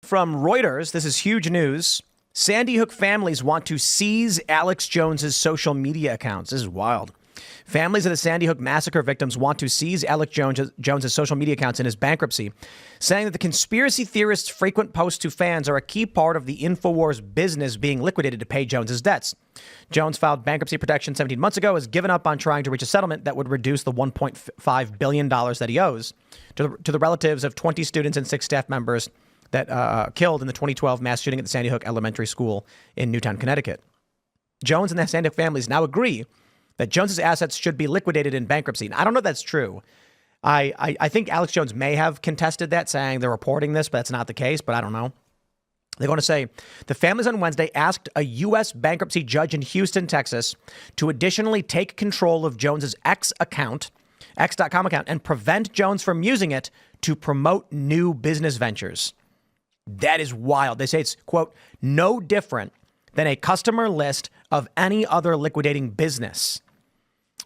From Reuters, this is huge news. Sandy Hook families want to seize Alex Jones's social media accounts. This is wild. Families of the Sandy Hook massacre victims want to seize Alex Jones's social media accounts in his bankruptcy, saying that the conspiracy theorists' frequent posts to fans are a key part of the InfoWars business being liquidated to pay Jones's debts. Jones filed bankruptcy protection 17 months ago, has given up on trying to reach a settlement that would reduce the $1.5 billion that he owes to the relatives of 20 students and 6 staff members that killed in the 2012 mass shooting at the Sandy Hook Elementary School in Newtown, Connecticut. Jones and the Sandy Hook families now agree that Jones's assets should be liquidated in bankruptcy. And I don't know if that's true. I think Alex Jones may have contested that, saying they're reporting this, but that's not the case. But I don't know. They're going to say the families on Wednesday asked a U.S. bankruptcy judge in Houston, Texas, to additionally take control of Jones's X.com account, and prevent Jones from using it to promote new business ventures. That is wild. They say it's, quote, no different than a customer list of any other liquidating business.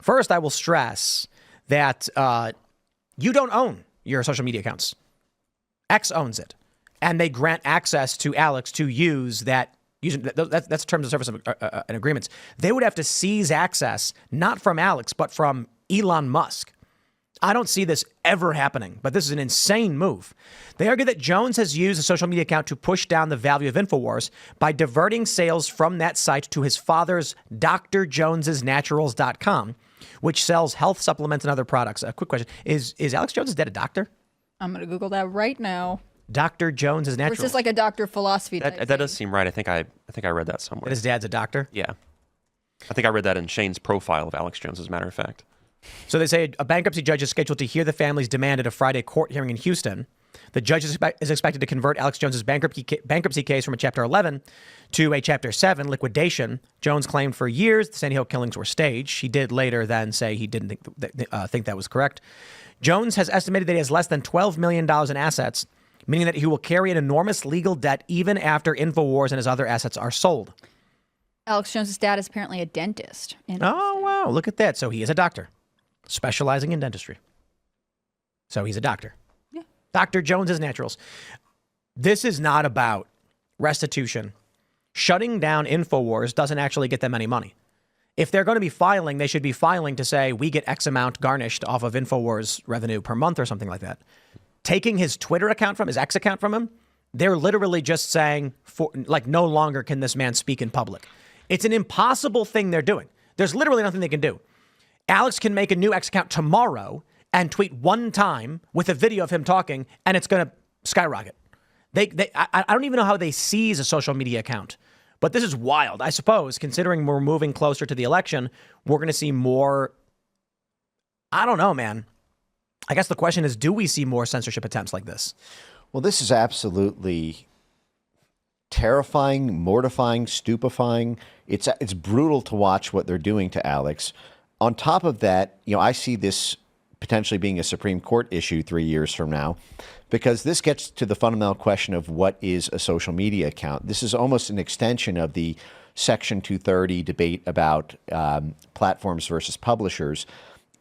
First, I will stress that you don't own your social media accounts. X owns it. And they grant access to Alex to use that. That's terms of service and agreements. They would have to seize access, not from Alex, but from Elon Musk. I don't see this ever happening, but this is an insane move. They argue that Jones has used a social media account to push down the value of InfoWars by diverting sales from that site to his father's drjonesesnaturals.com, which sells health supplements and other products. A quick question. Is Alex Jones's dad a doctor? I'm going to Google that right now. Dr. Jones's Naturals. Or is this like a doctor philosophy that does seem right. I think I read that somewhere. That his dad's a doctor? Yeah. I think I read that in Shane's profile of Alex Jones, as a matter of fact. So they say a bankruptcy judge is scheduled to hear the family's demand at a Friday court hearing in Houston. The judge is expected to convert Alex Jones's bankruptcy case from a Chapter 11 to a Chapter 7 liquidation. Jones claimed for years the Sandy Hook killings were staged. He did later then say he didn't think that was correct. Jones has estimated that he has less than $12 million in assets, meaning that he will carry an enormous legal debt even after InfoWars and his other assets are sold. Alex Jones's dad is apparently a dentist. Oh, wow. Look at that. So he is a doctor specializing in dentistry. So he's a doctor. Yeah. Dr. Jones's Naturals. This is not about restitution. Shutting down InfoWars doesn't actually get them any money. If they're going to be filing, they should be filing to say we get X amount garnished off of InfoWars revenue per month or something like that. Taking his Twitter account from his X account from him, they're literally just saying, no longer can this man speak in public. It's an impossible thing they're doing. There's literally nothing they can do. Alex can make a new X account tomorrow and tweet one time with a video of him talking, and it's going to skyrocket. I don't even know how they seize a social media account, but this is wild. I suppose, considering we're moving closer to the election, we're going to see more. I don't know, man. I guess the question is, do we see more censorship attempts like this? Well, this is absolutely terrifying, mortifying, stupefying. It's brutal to watch what they're doing to Alex. On top of that, I see this potentially being a Supreme Court issue 3 years from now, because this gets to the fundamental question of what is a social media account. This is almost an extension of the Section 230 debate about platforms versus publishers.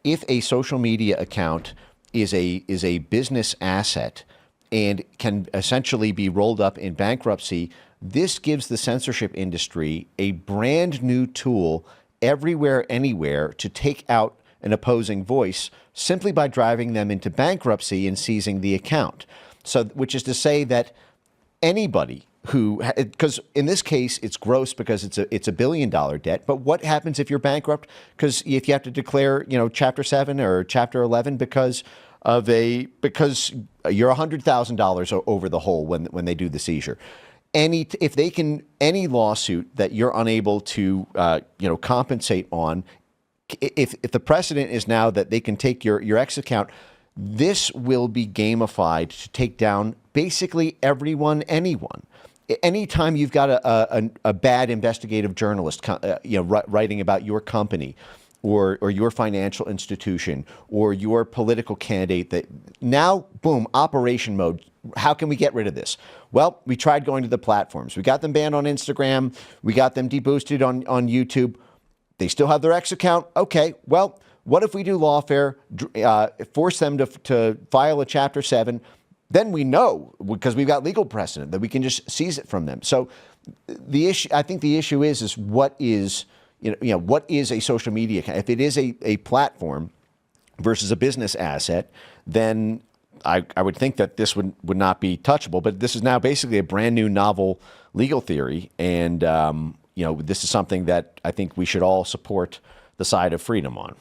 If a social media account is a business asset and can essentially be rolled up in bankruptcy, this gives the censorship industry a brand new tool everywhere, anywhere to take out an opposing voice simply by driving them into bankruptcy and seizing the account. So, which is to say that anybody who, because in this case it's gross because it's a $1 billion debt. But what happens if you're bankrupt? Because if you have to declare, Chapter 7 or Chapter 11 because you're $100,000 over the hole when they do the seizure. Any lawsuit that you're unable to compensate on, if the precedent is now that they can take your X account, this will be gamified to take down basically everyone, anyone. Anytime you've got a bad investigative journalist, writing about your company or your financial institution or your political candidate, that now, boom, operation mode. How can we get rid of this? Well, we tried going to the platforms. We got them banned on Instagram. We got them deboosted on YouTube. They still have their X account. Okay, well, what if we do lawfare, force them to file a Chapter 7, then we know, because we've got legal precedent, that we can just seize it from them. So the issue, I think the issue is what is, what is a social media account? If it is a platform versus a business asset, then I would think that this would not be touchable. But this is now basically a brand new novel legal theory. And, this is something that I think we should all support the side of freedom on.